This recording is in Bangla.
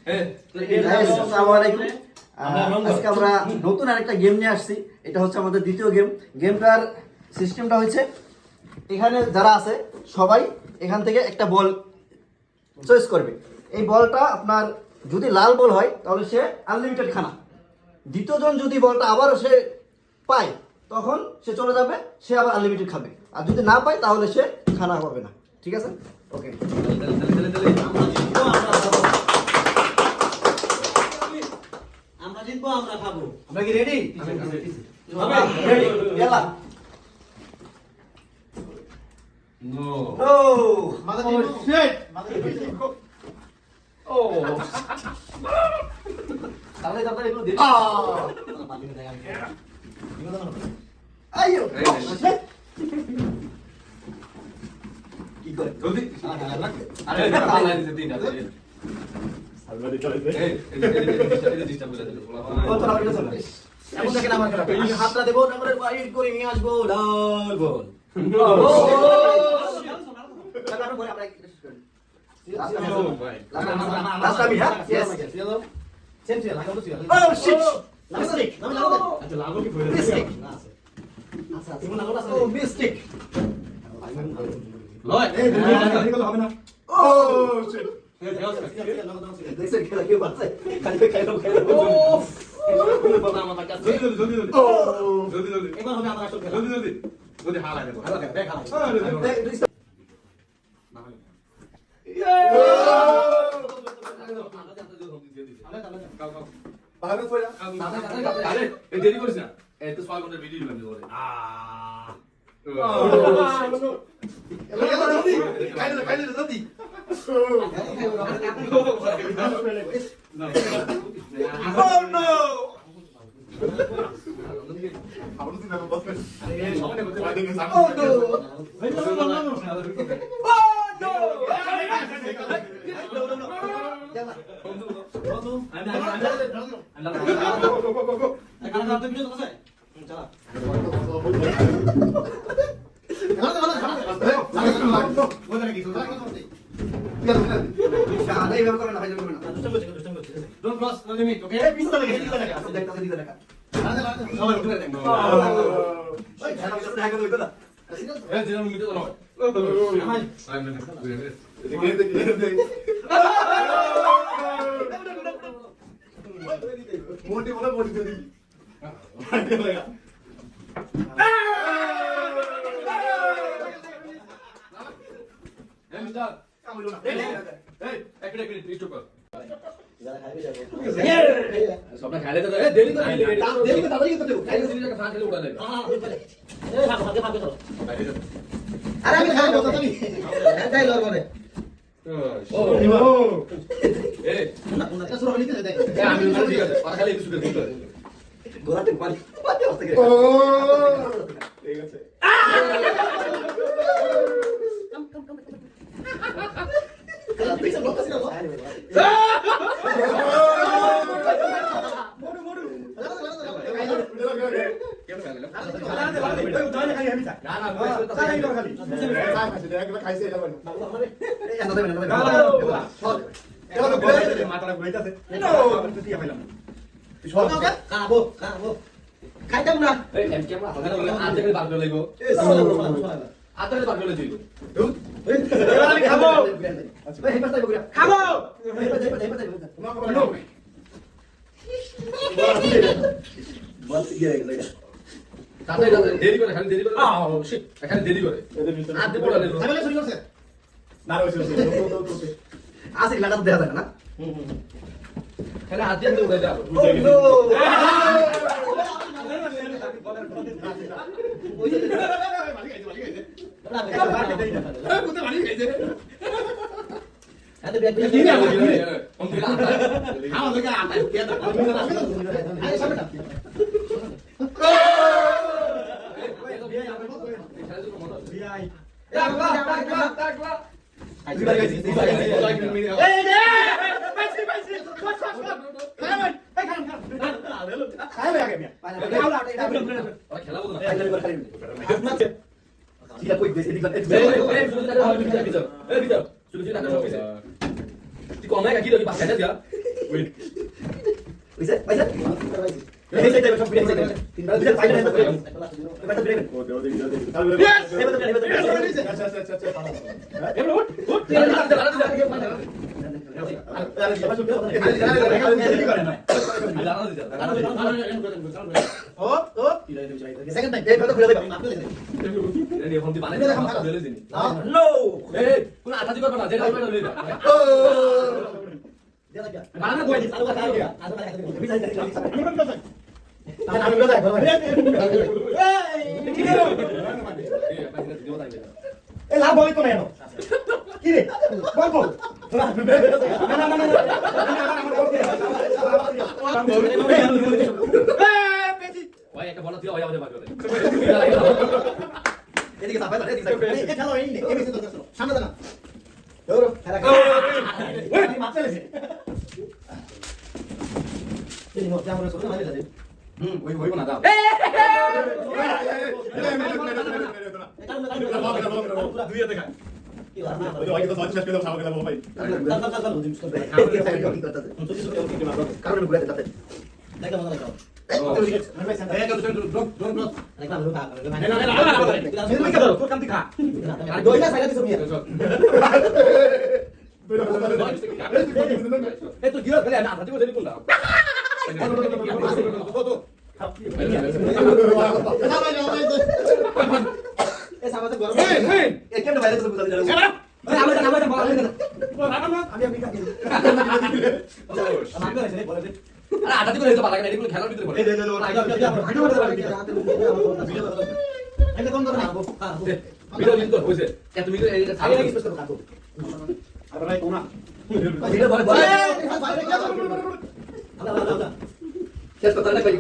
আসসালামু আলাইকুম। আজকে আমরা নতুন আরেকটা গেম নিয়ে আসছি। এটা হচ্ছে আমাদের দ্বিতীয় গেম। গেমটার সিস্টেমটা হচ্ছে এখানে যারা আছে সবাই এখান থেকে একটা বল চয়েস করবে। এই বলটা আপনার যদি লাল বল হয় তাহলে সে আনলিমিটেড খানা। দ্বিতীয় জন যদি বলটা আবারও সে পায় তখন সে চলে যাবে, সে আবার আনলিমিটেড খাবে। আর যদি না পায় তাহলে সে খানা করবে না। ঠিক আছে? ওকে। আমরা জিতবো, আমরা খাবো। আমরা কি রেডি? রেডি? ইয়ালা। No. নো। মাথা টিপো। শিট। মাথা টিপো। ও। তাহলে এগুলো দিন। আইয়ো। কি করে? জলদি। আরে পালা দিতে দিন আছে। এমন দেখেন আমার খেলা। আমি হাতটা দেবো, তারপরে বাইর করে নিয়ে আসবো লাল বল। লাস্ট আমি, হ্যাঁ? Yes. সেম সিরিয়াল, লাগাবো সিরিয়াল। Oh shit. মিস্টেক। আমি লাগাবো। আচ্ছা লাগো কি করে? Mistake. আচ্ছা, তুমি লাগাবো না। Oh, mistake. লয়। এই দুটো হবে না। Oh shit. সিরিয়াল লাগাবো সিরিয়াল। দেখছেন খেলা কেউ বাঁচে? খালি খাইলো। ওফ। এই বলটা আমার কাছে। জলদি। Oh. জলদি। এবার হবে আমার আসল খেলা। জলদি। জলদি হালা দেবো। ভালো খেলা, দেখ খেলা। আরে দেরি করিস না। এই তো 6 ঘন্টার ভিডিও দিলাম তোরে। জলদি। Oh no. Oh no. এইভাবে করবে না, ভাই করবে না। Don't cross the limit, okay? এই পিছনে লেখা, পিছনে লেখা। সব দেখতে দিতে লেখা। সবাই উঠে দেখ। ওই খেলা ভিতরে দেখা গেল না। এই দিন মিটে দাও। মোটি বলে মোটি দিয়ে দিবি। এই মিস্টার। কামড় না। এই এক মিনিট স্টপ কর। যারা খাইবে যাবে। সবটা খাইলে তো এই দেরি করে দেরি করে তাড়াতাড়ি করতে দেবো। খাইলে দিলে একটা ফান খেলে উড়া দেবে। এই ভাগে ভাগে চলো। বাইরে যা। আরে আমি খাইবো তো তুমি। তাই লর করে। ও এই না কোনটা শুরু হলিতে দেখ। আমি ঠিক আছে আর খালি কিছু করতে হবে গোলাতে পারি। পাতে বসতে গেছে। ঠিক আছে। পিছে লোক আছে না? কেন গেল না মাথাটা ঘুরাইতাছে। খাবো খাবো। খাইতাম না। এই এম ক্যামেরা হবে না আর দেখে বার করে লইবো আর দেখে বার করে লইব এবার আমি খাবো। ভাই হেপাস তাই বগুড়া। খাবো। বল গিয়ে গেল এটা। তাতে দেরি করে খালি দেরি করে শিট এখানে দেরি করে আর দেব না দেব ঝামেলা শুরু করছে। না রইছে। আছে লাগা দেখা যায় না। খালি হাত দিয়ে উড়ে যাও এত ব্যাগ কি না কোন দিলা খাওয়া দেখে আটা কে দাও। আরে সামনে না। খেলা বলতো জিলা কই দেশে দিগা। তুই কমায় কি রবি বাচ্চা দিয়া বুঝছে পাইছে এই সাইডে সব ফিরে গেছে তিনবার বুঝছে ফাইনাল এবার ফিরে গেছে এবার উঠ উঠ সেকেন্ড টাইম এই কথা খুলে দেব নো কোন আঠাজি করবে না যেটা হবে না বানানা কই দি চালু কথা আইডিয়া এই লাভ হইতো না এনো কি রে বল বল না না না ওই একটা বলা দিও ওই আমাদের বাকি এদিকে তাকাই না এদিকে তাকাই এই খেলো এই এই মিশে তো সামনে দাঁড়া ধরো খেলা ওই মারতে লেগে এই নো জামরে সরে মারি যাবে ওই ওই কোনা দাও দুই হাতে খা কারণ ঘুরাতে তাতে আঠাজি করে পালা কেন এগুলো খেলার ভিতরে বলে ভিডিও কিন্তু হইছে তুমি এটা ছাড়ি নাকি শেষ কথা না কই